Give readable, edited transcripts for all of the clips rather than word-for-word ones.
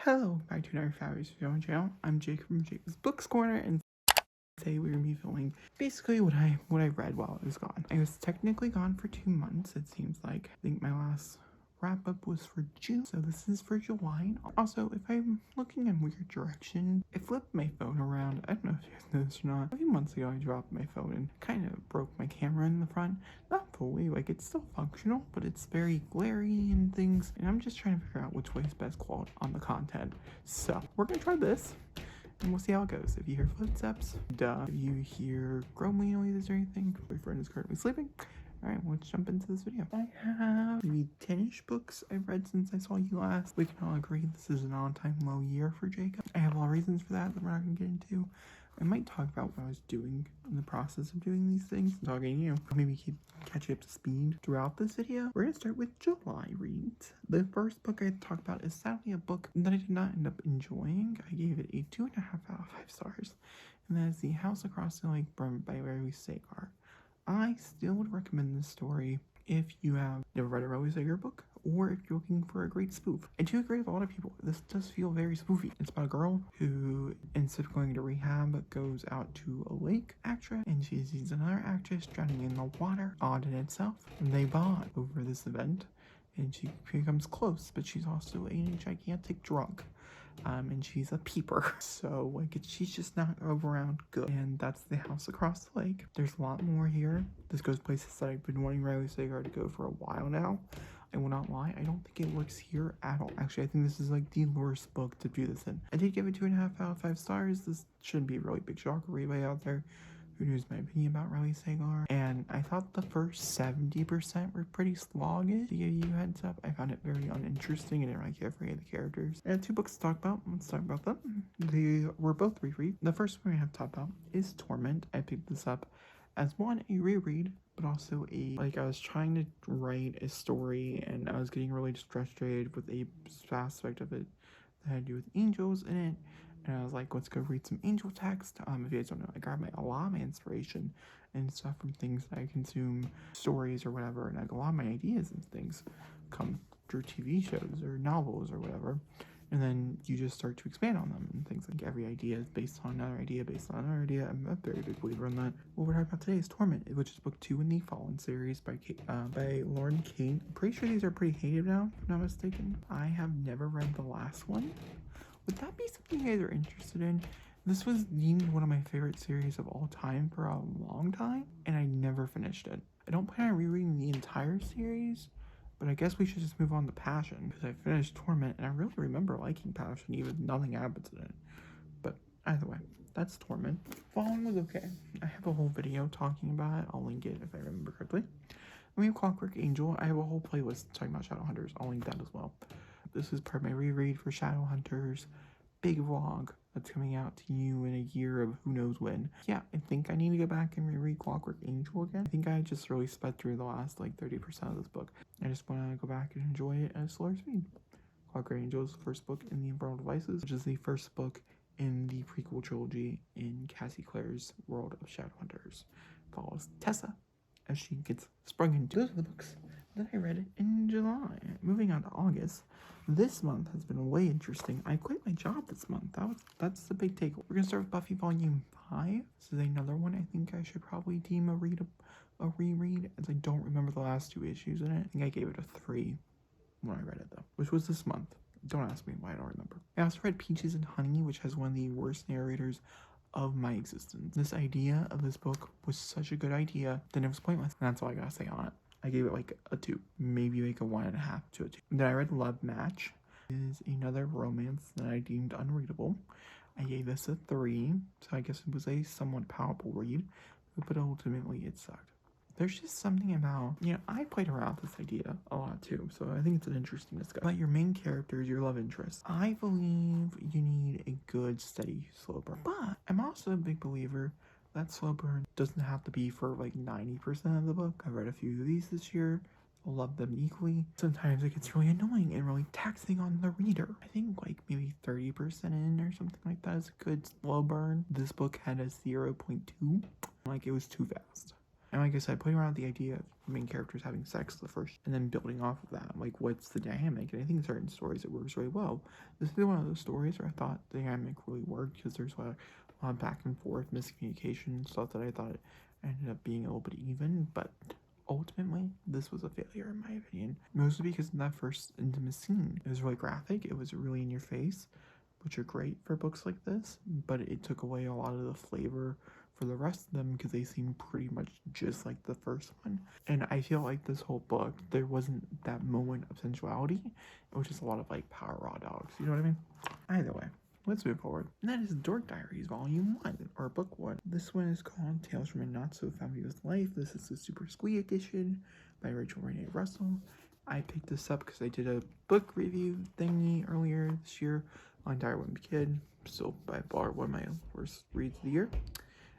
Hello, back to another fabulous video on channel. I'm Jake from Jake's Books Corner, and today we're gonna be filming basically what I read while I was gone. I was technically gone for 2 months, it seems like. I think my last wrap up was for June, so this is for July. Also, if I'm looking in weird direction, I flipped my phone around. I don't know if you guys know this or not. A few months ago, I dropped my phone and kind of broke my camera in the front. Not fully, like it's still functional, but it's very glary and things. And I'm just trying to figure out which way is best quality on the content. So we're gonna try this. And we'll see how it goes. If you hear footsteps, duh. If you hear grumbling noises or anything, my friend is currently sleeping. Alright, let's jump into this video. I have maybe 10-ish books I've read since I saw you last. We can all agree this is an all-time low year for Jacob. I have a lot of reasons for that we're not going to get into. I might talk about what I was doing in the process of doing these things. I'm talking to you. Maybe keep catching up to speed throughout this video. We're going to start with July reads. The first book I talk about is sadly a book that I did not end up enjoying. I gave it a 2.5 out of 5 stars. And that is The House Across the Lake by Larry Sagar. I still would recommend this story if you have never read a Riley Sager book, or if you're looking for a great spoof. I do agree with a lot of people. This does feel very spoofy. It's about a girl who, instead of going to rehab, goes out to a lake actress, and she sees another actress drowning in the water. Odd in itself. And they bond over this event, and she becomes close, but she's also a gigantic drunk. And she's a peeper, so like she's just not around good. And that's The House Across the Lake. There's a lot more here. This goes places that I've been wanting Riley Sagar to go for a while now. I will not lie, I don't think it works here at all. Actually, I think this is like the worst book to do this in. I did give it 2.5 out of 5 stars. This shouldn't be a really big shock for anybody out there who knows my opinion about Riley Sagar. And I thought the first 70% were pretty sluggish. To give you a heads up, I found it very uninteresting. I didn't really care for any of the characters. I had 2 books to talk about. Let's talk about them. They were both reread. The first one we have to talk about is Torment. I picked this up as one, a reread, but also I was trying to write a story and I was getting really frustrated with a aspect of it that had to do with angels in it. And I was like, let's go read some angel text. If you guys don't know, I got a lot of my inspiration and stuff from things that I consume, stories or whatever, and like a lot of my ideas and things come through TV shows or novels or whatever. And then you just start to expand on them and things like every idea is based on another idea, based on another idea. I'm a very big believer in that. What we're talking about today is Torment, which is book 2 in the Fallen series by Lauren Kate. I'm pretty sure these are pretty hated now, if I'm not mistaken. I have never read the last one. Would that be something you guys are interested in? This was deemed one of my favorite series of all time for a long time, and I never finished it. I don't plan on rereading the entire series, but I guess we should just move on to Passion, because I finished Torment, and I really remember liking Passion, even if nothing happens in it. But either way, that's Torment. Fallen was okay. I have a whole video talking about it. I'll link it if I remember correctly. And we have Clockwork Angel. I have a whole playlist talking about Shadowhunters. I'll link that as well. This is part of my reread for Shadowhunters big vlog that's coming out to you in a year of who knows when. Yeah, I think I need to go back and reread Clockwork Angel again. I think I just really sped through the last like 30% of this book. I just want to go back and enjoy it at a slower speed. Clockwork Angel is the first book in the Infernal Devices, which is the first book in the prequel trilogy in Cassie Clare's world of Shadowhunters. Follows Tessa as she gets sprung into. Those are the books that I read in July. Moving on to August. This month has been way interesting. I quit my job this month. That's the big take. We're gonna start with Buffy Volume 5. This is another one I think I should probably deem a reread, as I don't remember the last 2 issues in it. I think I gave it a 3 when I read it though, which was this month. Don't ask me why, I don't remember. I also read Peaches and Honey, which has one of the worst narrators of my existence. This idea of this book was such a good idea, then it was pointless. And that's all I gotta say on it. I gave it like a 2, maybe like a 1.5 to a 2. Then I read Love Match. It is another romance that I deemed unreadable. I gave this a 3, so I guess it was a somewhat powerful read, but ultimately it sucked. There's just something about, I played around with this idea a lot too, so I think it's an interesting discussion. About your main characters, your love interest. I believe you need a good, steady slow burn, but I'm also a big believer that slow burn doesn't have to be for like 90% of the book. I've read a few of these this year. I love them equally. Sometimes it gets really annoying and really taxing on the reader. I think like maybe 30% in or something like that is a good slow burn. This book had a 0.2. Like it was too fast. And like I said, putting around the idea of main characters having sex the first, and then building off of that, like what's the dynamic? And I think certain stories it works really well. This is one of those stories where I thought the dynamic really worked because there's a lot of back and forth, miscommunication, stuff that I thought it ended up being a little bit even, but ultimately, this was a failure in my opinion. Mostly because in that first intimate scene, it was really graphic, it was really in your face, which are great for books like this, but it took away a lot of the flavor for the rest of them because they seem pretty much just like the first one. And I feel like this whole book, there wasn't that moment of sensuality. It was just a lot of like power raw dogs, you know what I mean? Either way, let's move forward. And that is Dork Diaries Volume 1, or Book 1. This one is called Tales from a Not So Fabulous Life. This is the Super Squee edition by Rachel Renee Russell. I picked this up because I did a book review thingy earlier this year on Diary of a Wimpy Kid. So by far one of my worst reads of the year.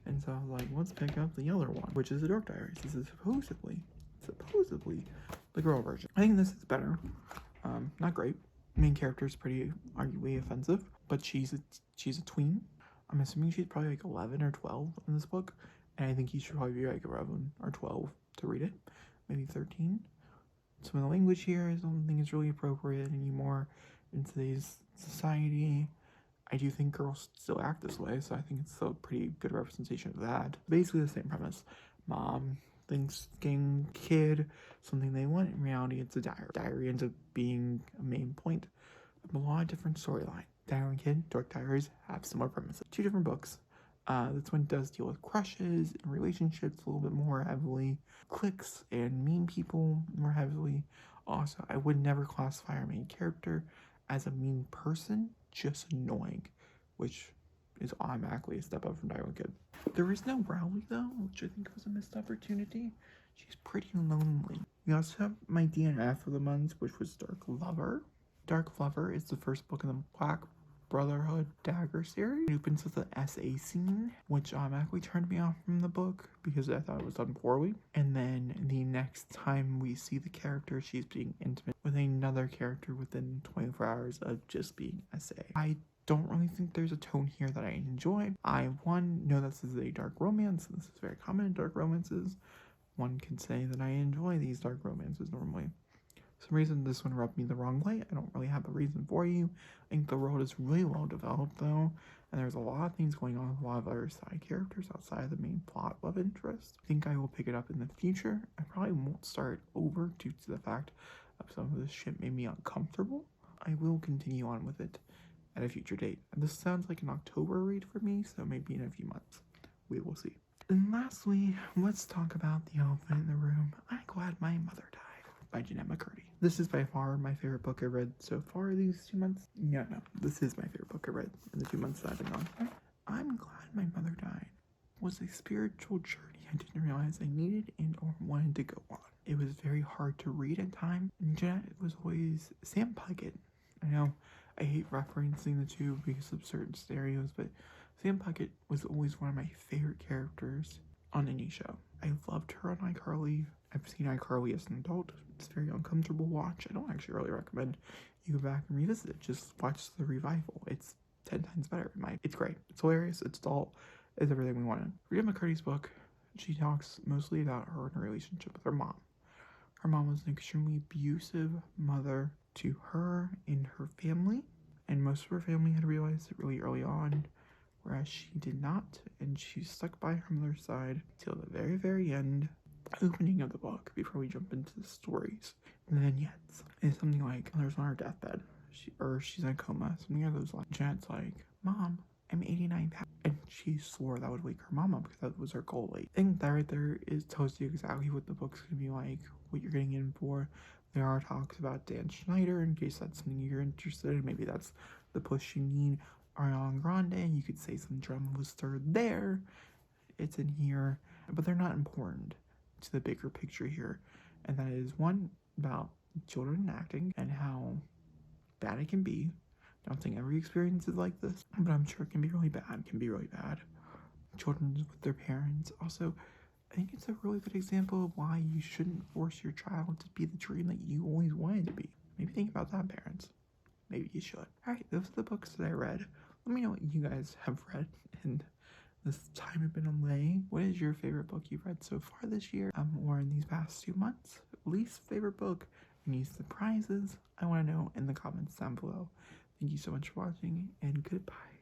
And so I was like, let's pick up the other one, which is the Dork Diaries. This is supposedly the girl version. I think this is better. Not great. Main character is pretty arguably offensive, but she's a tween. I'm assuming she's probably like 11 or 12 in this book, and I think you should probably be like 11 or 12 to read it, maybe 13. Some of the language here I don't think is really appropriate anymore in today's society. I do think girls still act this way, so I think it's a pretty good representation of that. Basically the same premise. Mom thinks getting kid something they want. In reality, it's a diary. Diary ends up being a main point of a lot of different storyline. Diary Kid, Dork Diaries have similar premises. 2 different books. This one does deal with crushes and relationships a little bit more heavily. Cliques and mean people more heavily. Also, I would never classify our main character as a mean person, just annoying, which is automatically a step up from Diary Kid. There is no Rowley though, which I think was a missed opportunity. She's pretty lonely. We also have my DNF of the month, which was Dark Lover. Dark Lover is the first book in the Black Brotherhood Dagger series. It opens with an SA scene, which automatically turned me off from the book because I thought it was done poorly. And then the next time we see the character, she's being intimate with another character within 24 hours of just being SA. I don't really think there's a tone here that I enjoy. I, one, know this is a dark romance. This is very common in dark romances. One can say that I enjoy these dark romances normally. For some reason this one rubbed me the wrong way. I don't really have a reason for you. I think the world is really well developed though, and there's a lot of things going on with a lot of other side characters outside of the main plot love interest. I think I will pick it up in the future. I probably won't start over due to the fact of some of this shit made me uncomfortable. I will continue on with it at a future date. And this sounds like an October read for me, so maybe in a few months. We will see. And lastly, let's talk about the elephant in the room. I'm glad my mother died by Jeanette McCurdy. This is by far my favorite book I read so far these 2 months. No, this is my favorite book I read in the 2 months that I've been gone. I'm glad my mother died. It was a spiritual journey I didn't realize I needed and or wanted to go on. It was very hard to read at times. And Jeanette was always Sam Puckett. I know I hate referencing the two because of certain stereos, but Sam Puckett was always one of my favorite characters on any show. I loved her on iCarly. I've seen iCarly as an adult. It's a very uncomfortable watch. I don't actually really recommend you go back and revisit it. Just watch the revival. It's 10 times better. It's great. It's hilarious. It's adult. It's everything we wanted. Rita McCurdy's book, she talks mostly about her and her relationship with her mom. Her mom was an extremely abusive mother to her and her family, and most of her family had realized it really early on, whereas she did not, and she stuck by her mother's side till the very, very end, opening of the book, before we jump into the stories. And the vignettes is something like, mother's on her deathbed, she's in a coma, something along those lines. Janet's like, Mom, I'm 89 pounds. And she swore that would wake her mom up because that was her goal. I think that right there tells you exactly what the book's going to be like, what you're getting in for. There are talks about Dan Schneider in case that's something you're interested in. Maybe that's the push you need. Ariana Grande, you could say some drama was stirred there. It's in here, but they're not important to the bigger picture here. And that is one about children acting and how bad it can be. I don't think every experience is like this, but I'm sure it can be really bad. It can be really bad. Children with their parents. Also, I think it's a really good example of why you shouldn't force your child to be the dream that you always wanted to be. Maybe think about that, parents. Maybe you should. Alright, those are the books that I read. Let me know what you guys have read and this time I've been away, what is your favorite book you've read so far this year, or in these past 2 months? Least favorite book, any surprises? I want to know in the comments down below. Thank you so much for watching, and goodbye.